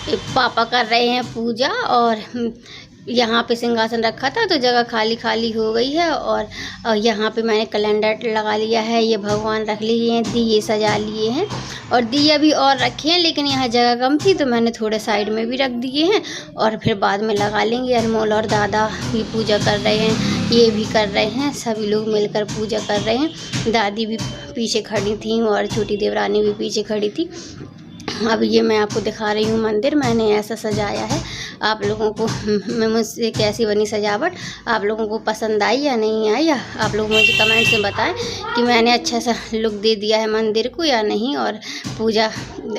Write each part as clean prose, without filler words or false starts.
पापा कर रहे हैं पूजा और यहाँ पे सिंहासन रखा था तो जगह खाली खाली हो गई है। और यहाँ पे मैंने कैलेंडर लगा लिया है, ये भगवान रख लिए हैं, दिए सजा लिए हैं और दिए भी और रखे हैं, लेकिन यहाँ जगह कम थी तो मैंने थोड़े साइड में भी रख दिए हैं और फिर बाद में लगा लेंगे। अनमोल और दादा भी पूजा कर रहे हैं, ये भी कर रहे हैं, सभी लोग मिलकर पूजा कर रहे हैं। दादी भी पीछे खड़ी थी और छोटी देवरानी भी पीछे खड़ी थी। अब ये मैं आपको दिखा रही हूँ मंदिर, मैंने ऐसा सजाया है। आप लोगों को मुझसे कैसी बनी सजावट, आप लोगों को पसंद आई या नहीं आई, या आप लोग मुझे कमेंट में बताएं कि मैंने अच्छा सा लुक दे दिया है मंदिर को या नहीं। और पूजा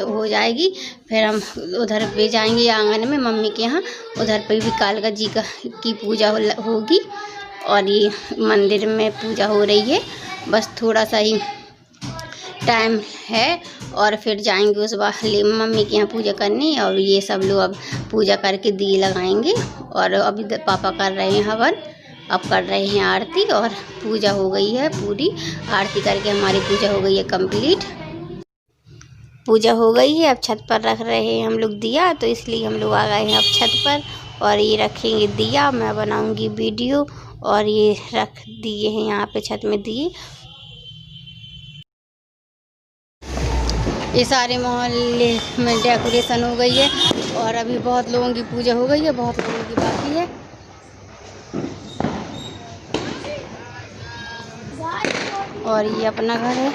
हो जाएगी फिर हम उधर पे जाएंगे आंगन में मम्मी के यहाँ, उधर पे भी कालका जी की पूजा होगी और ये मंदिर में पूजा हो रही है। बस थोड़ा सा ही टाइम है और फिर जाएंगे उस बार मम्मी के यहाँ पूजा करने। और ये सब लोग अब पूजा करके दिए लगाएंगे और अभी पापा कर रहे हैं हवन, अब कर रहे हैं आरती और पूजा हो गई है पूरी। आरती करके हमारी पूजा हो गई है कंप्लीट। पूजा हो गई है, अब छत पर रख रहे हैं हम लोग दिया, तो इसलिए हम लोग आ गए हैं अब छत पर और ये रखेंगे दिया। मैं बनाऊँगी वीडियो और ये रख दिए हैं यहाँ पे छत में दिए। ये सारे मोहल्ले में डेकोरेशन हो गई है और अभी बहुत लोगों की पूजा हो गई है, बहुत लोगों की बाकी है। और ये अपना घर है।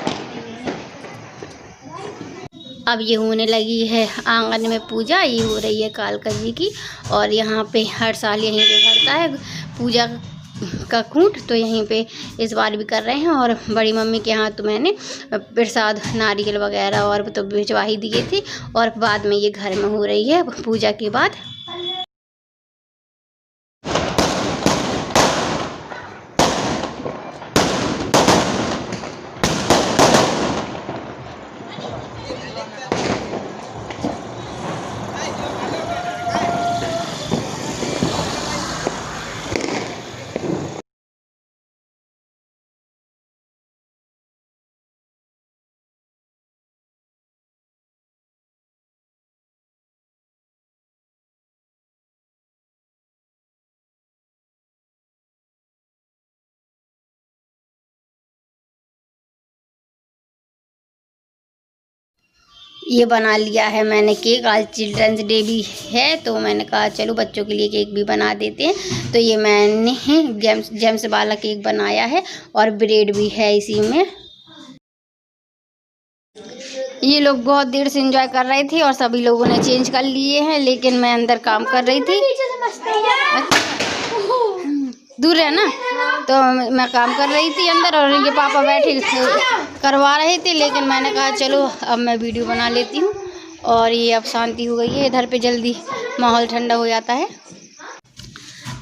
अब ये होने लगी है आंगन में पूजा, ये हो रही है कालका जी की। और यहाँ पे हर साल यहीं पे भरता है पूजा का कूट, तो यहीं पे इस बार भी कर रहे हैं। और बड़ी मम्मी के यहाँ तो मैंने प्रसाद नारियल वगैरह और तो भिजवा ही दिए थे और बाद में ये घर में हो रही है पूजा के बाद। ये बना लिया है मैंने केक, आज चिल्ड्रंस डे भी है तो मैंने कहा चलो बच्चों के लिए केक भी बना देते हैं। तो ये मैंने जेम्स वाला केक बनाया है और ब्रेड भी है इसी में। ये लोग बहुत देर से एंजॉय कर रहे थे और सभी लोगों ने चेंज कर लिए हैं, लेकिन मैं अंदर काम कर रही थी। दूर है ना, तो मैं काम कर रही थी अंदर और इनके पापा बैठे करवा रहे थे, लेकिन मैंने कहा चलो अब मैं वीडियो बना लेती हूँ। और ये अब शांति हो गई है, इधर पे जल्दी माहौल ठंडा हो जाता है।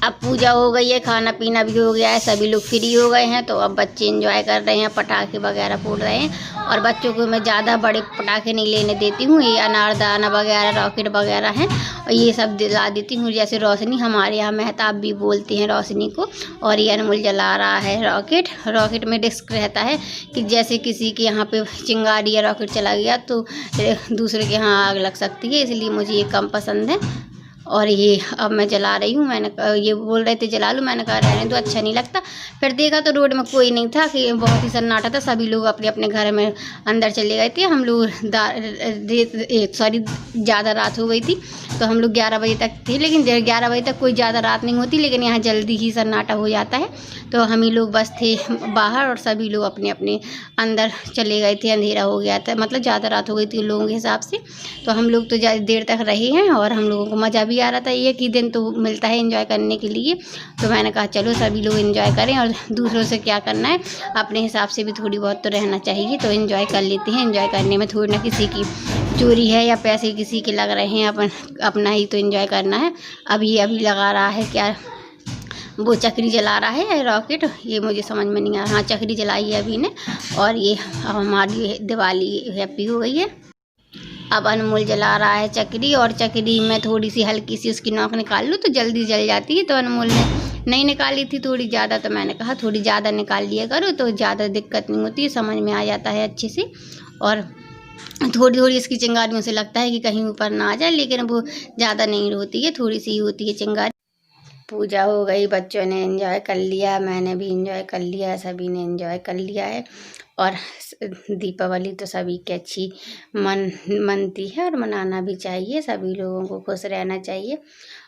अब पूजा हो गई है, खाना पीना भी हो गया है, सभी लोग फ्री हो गए हैं, तो अब बच्चे एंजॉय कर रहे हैं, पटाखे वगैरह फोड़ रहे हैं। और बच्चों को मैं ज़्यादा बड़े पटाखे नहीं लेने देती हूँ, ये अनारदाना वगैरह रॉकेट वगैरह हैं और ये सब दिला देती हूँ। जैसे रोशनी, हमारे यहाँ मेहताब भी बोलते हैं रोशनी को। और ये अनमोल जला रहा है रॉकेट। रॉकेट में रिस्क रहता है कि जैसे किसी के यहाँ पे चिंगारी या रॉकेट चला गया तो दूसरे के यहाँ आग लग सकती है, इसलिए मुझे ये कम पसंद है। और ये अब मैं जला रही हूँ। मैंने ये बोल रहे थे जला लूँ, मैंने कहा रहने दो, अच्छा नहीं लगता। फिर देखा तो रोड में कोई नहीं था, कि बहुत ही सन्नाटा था, सभी लोग अपने अपने घर में अंदर चले गए थे। हम लोग ज़्यादा रात हो गई थी तो हम लोग 11 बजे तक थे, लेकिन 11 बजे तक कोई ज़्यादा रात नहीं होती, लेकिन यहाँ जल्दी ही सन्नाटा हो जाता है। तो हम ही लोग बस थे बाहर और सभी लोग अपने अपने अंदर चले गए थे, अंधेरा हो गया था, मतलब ज़्यादा रात हो गई थी लोगों के हिसाब से। तो हम लोग तो ज़्यादा देर तक रहे हैं और हम लोगों को मज़ा भी आ रहा था। एक ही दिन तो मिलता है एंजॉय करने के लिए, तो मैंने कहा चलो सभी लोग एंजॉय करें और दूसरों से क्या करना है, अपने हिसाब से भी थोड़ी बहुत तो रहना चाहिए। तो एंजॉय कर लेते हैं, एंजॉय करने में थोड़ी ना किसी की चोरी है या पैसे किसी के लग रहे हैं, अपना ही तो एंजॉय करना है। अब ये अभी लगा रहा है क्या, वो चक्री जला रहा है रॉकेट, ये मुझे समझ में नहीं आ रहा। हाँ, चक्री जलाई है अभी ने। और ये अब हमारी दिवाली हैप्पी हो गई है। अब अनमोल जला रहा है चक्री, और चक्री में थोड़ी सी हल्की सी उसकी नोक निकाल लूँ तो जल्दी जल जाती है। तो अनमोल ने नहीं निकाली थी थोड़ी ज़्यादा, तो मैंने कहा थोड़ी ज़्यादा निकाल लिया करो तो ज़्यादा दिक्कत नहीं होती है, समझ में आ जाता है अच्छे से। और थोड़ी थोड़ी इसकी चिंगारियों से लगता है कि कहीं ऊपर ना आ जाए, लेकिन वो ज़्यादा नहीं होती है, थोड़ी सी ही होती है चिंगारी। पूजा हो गई, बच्चों ने एंजॉय कर लिया, मैंने भी एंजॉय कर लिया, सभी ने एंजॉय कर लिया है। और दीपावली तो सभी की अच्छी मनती है और मनाना भी चाहिए, सभी लोगों को खुश रहना चाहिए।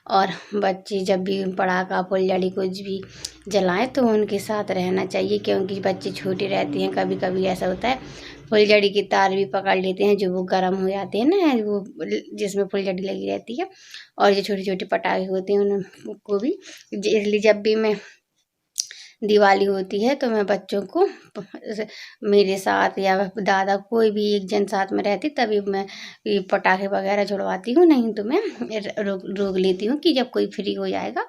और बच्चे जब भी पटाखा फुलझड़ी कुछ भी जलाएं तो उनके साथ रहना चाहिए, क्योंकि बच्चे छोटे रहते हैं, कभी कभी ऐसा होता है फुलझड़ी की तार भी पकड़ लेते हैं, जो वो गर्म हो जाते हैं ना, वो जिसमें फुलझड़ी लगी रहती है। और जो छोटे छोटे पटाखे होते हैं उनको भी, इसलिए जब भी मैं दिवाली होती है तो मैं बच्चों को मेरे साथ या दादा कोई भी एक जन साथ में रहती तभी मैं ये पटाखे वगैरह छुड़वाती हूँ, नहीं तो मैं रोक लेती हूँ कि जब कोई फ्री हो जाएगा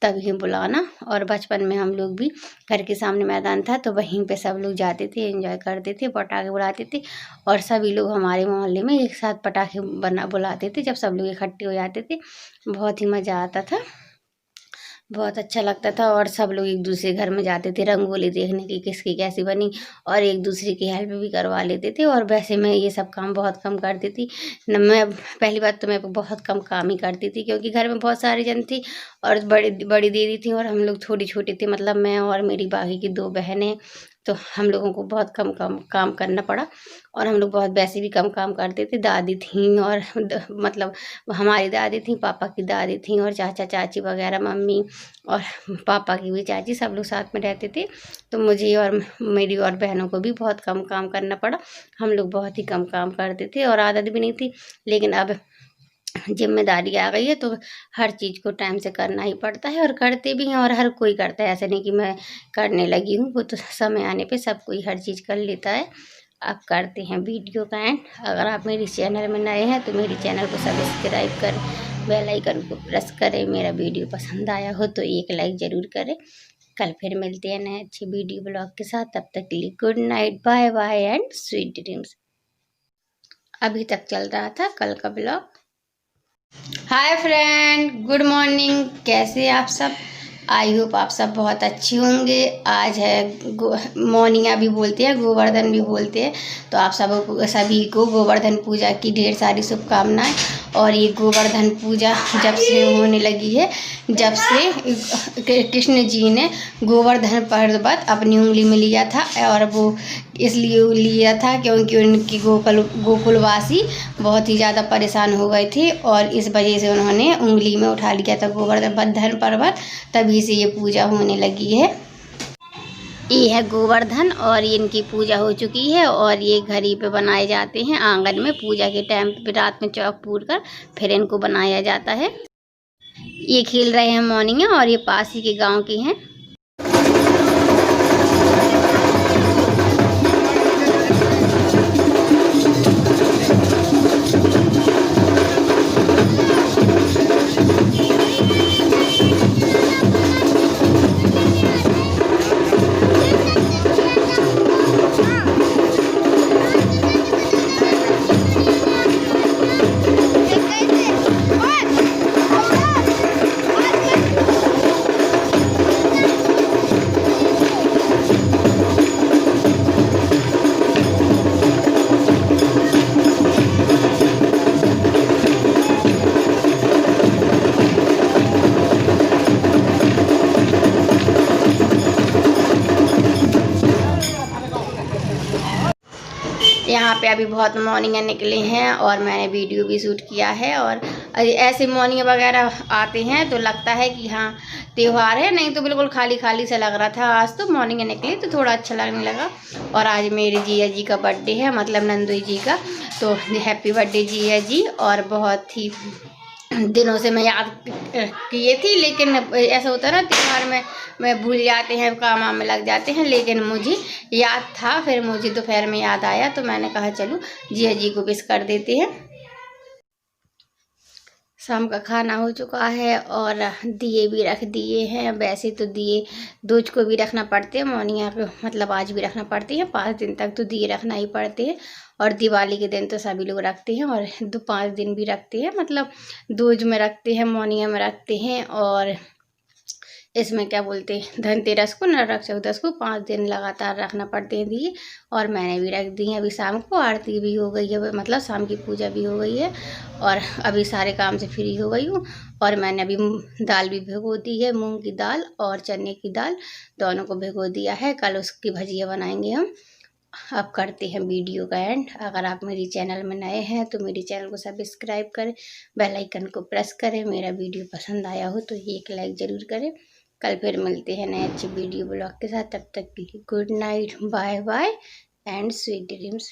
तभी बुलाना। और बचपन में हम लोग भी घर के सामने मैदान था तो वहीं पे सब लोग जाते थे, एंजॉय करते थे, पटाखे उड़ाते थे। और सभी लोग हमारे मोहल्ले में एक साथ पटाखे बुलाते थे, जब सब लोग इकट्ठे हो जाते थे बहुत ही मज़ा आता था, बहुत अच्छा लगता था। और सब लोग एक दूसरे घर में जाते थे रंगोली देखने की किसकी कैसी बनी, और एक दूसरे की हेल्प भी करवा लेते थे। और वैसे मैं ये सब काम बहुत कम करती थी न, मैं पहली बात तो मैं बहुत कम काम ही करती थी, क्योंकि घर में बहुत सारी जन थी और बड़ी बड़ी दीदी थी और हम लोग थोड़ी छोटी थी, मतलब मैं और मेरी बाकी की 2 बहनें, तो हम लोगों को बहुत कम काम करना पड़ा। और हम लोग बहुत वैसे भी कम काम करते थे, दादी थी और मतलब हमारी दादी थी, पापा की दादी थी, और चाचा चाची वगैरह, मम्मी और पापा की भी चाची, सब लोग साथ में रहते थे। तो मुझे और मेरी और बहनों को भी बहुत कम काम करना पड़ा, हम लोग बहुत ही कम काम करते थे और आदत भी नहीं थी। लेकिन अब जिम्मेदारी आ गई है तो हर चीज़ को टाइम से करना ही पड़ता है, और करते भी हैं, और हर कोई करता है, ऐसा नहीं कि मैं करने लगी हूँ, वो तो समय आने पे सब कोई हर चीज़ कर लेता है। आप करते हैं वीडियो का एंड। अगर आप मेरी चैनल में नए हैं तो मेरी चैनल को सब्सक्राइब कर बेल आइकन को प्रेस करें। मेरा वीडियो पसंद आया हो तो एक लाइक ज़रूर करें। कल फिर मिलते हैं नए अच्छे वीडियो ब्लॉग के साथ, तब तक के लिए good night, bye bye and sweet dreams. अभी तक चल रहा था कल का blog. Hi friend, good morning, कैसे हैं आप सब? आई होप आप सब बहुत अच्छे होंगे। आज है मॉर्निंग भी बोलते हैं, गोवर्धन भी बोलते हैं, तो आप सभी को गोवर्धन पूजा की ढेर सारी शुभकामनाएं। और ये गोवर्धन पूजा जब से होने लगी है, जब से कृष्ण जी ने गोवर्धन पर्वत अपनी उंगली में लिया था, और वो इसलिए लिया था क्योंकि उनकी गोकुलवासी बहुत ही ज़्यादा परेशान हो गए थे, और इस वजह से उन्होंने उंगली में उठा लिया था गोवर्धन पर्वत, तभी से ये पूजा होने लगी है। ये है गोवर्धन और इनकी पूजा हो चुकी है, और ये घर ही पे बनाए जाते हैं आंगन में, पूजा के टाइम पे रात में चौक पूर कर फिर इनको बनाया जाता है। ये खेल रहे हैं मॉर्निंग, और ये पास ही के गांव की हैं। यहाँ पे अभी बहुत मॉर्निंग निकले हैं और मैंने वीडियो भी शूट किया है। और ऐसे मॉर्निंग वगैरह आते हैं तो लगता है कि हाँ त्यौहार है, नहीं तो बिल्कुल खाली खाली सा लग रहा था। आज तो मॉर्निंग निकली तो थोड़ा अच्छा लगने लगा। और आज मेरे जीजा जी का बर्थडे है, मतलब नंदू जी का, तो हैप्पी बर्थडे जीजा जी। और बहुत ही दिनों से मैं याद किए थी, लेकिन ऐसा होता है ना त्यौहार में मैं भूल जाते हैं, काम में लग जाते हैं, लेकिन मुझे याद था। फिर मुझे दोपहर में याद आया तो मैंने कहा चलो जिया जी को विश कर देते हैं। शाम का खाना हो चुका है और दिए भी रख दिए हैं। वैसे तो दिए दूज को भी रखना पड़ते हैं, मौनिया मतलब आज भी रखना पड़ते हैं, 5 दिन तक तो दिए रखना ही पड़ते हैं। और दिवाली के दिन तो सभी लोग रखते हैं, और 5 दिन भी रखते हैं, मतलब दूज में रखते हैं, मौनिया में रखते हैं, और इसमें क्या बोलते हैं, धनतेरस को, नरक चौदस को 5 दिन लगातार रखना पड़ते हैं दिए। और मैंने भी रख दी हैं। अभी शाम को आरती भी हो गई है, मतलब शाम की पूजा भी हो गई है और अभी सारे काम से फ्री हो गई हूँ। और मैंने अभी दाल भी भिगो दी है, मूंग की दाल और चने की दाल दोनों को भिगो दिया है। कल उसकी भजिया बनाएंगे हम। अब करते हैं वीडियो का एंड। अगर आप मेरी चैनल में नए हैं तो मेरे चैनल को सब्सक्राइब करें, बेल आइकन को प्रेस करें। मेरा वीडियो पसंद आया हो तो एक लाइक ज़रूर करें। कल फिर मिलते हैं नए अच्छे वीडियो ब्लॉग के साथ। तब तक के लिए good night, bye bye and sweet dreams.